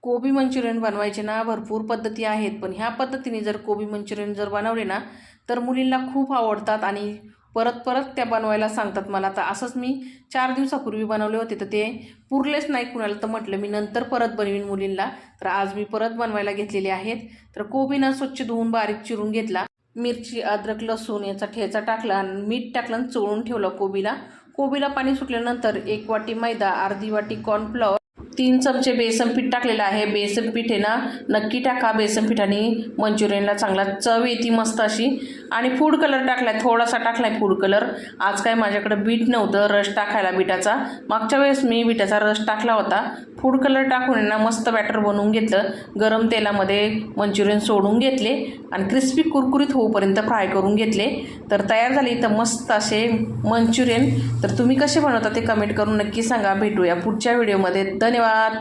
कोबी मंचुरियन बनवायचे ना भरपूर पद्धती आहेत, पण ह्या पद्धतीने जर कोबी मंचुरियन जर बनवले ना तर मुलींना खूप आवडतात आणि परत परत त्या बनवायला सांगतात मला. तर असंच मी 4 दिवसापूर्वी बनवले होते, तर ते पुरलेच नाही कुणाला, तर म्हटलं मी नंतर परत बनवीन मुलींना. तर आज मी परत बनवायला घेतलेले आहेत. तर कोबीना स्वच्छ धुवून बारीक चिरून घेतला, मिरची अद्रक लसूण याचा ठेचा टाकला आणि मीठ टाकलं आणि चोळून ठेवलं कोबीला पाणी सुटल्यानंतर 1 वाटी मैदा, अर्धी वाटी कॉर्नफ्लॉवर, 3 चमचे बेसन पीठ टाकलेलं आहे. बेसन पीठ आहे ना नक्की टाका, बेसन पीठाने मंचुरियनला चांगला चव येते मस्त अशी. आणि फूड कलर टाकलाय, थोडासा टाकलाय फूड कलर. आज काय माझ्याकडे बीट नव्हतं रस टाकायला बीटाचा, मागच्या वेळेस मी बीटाचा रस टाकला होता. फूड कलर टाकून ना मस्त बॅटर बनवून घेतलं. गरम तेलामध्ये मंचुरियन सोडून घेतले आणि क्रिस्पी कुरकुरीत होऊपर्यंत फ्राय करून घेतले. तर तयार झाले इथं मस्त असे मंचुरियन. तर तुम्ही कसे बनवता ते कमेंट करून नक्की सांगा. भेटूया पुढच्या व्हिडिओमध्ये. धन्यवाद.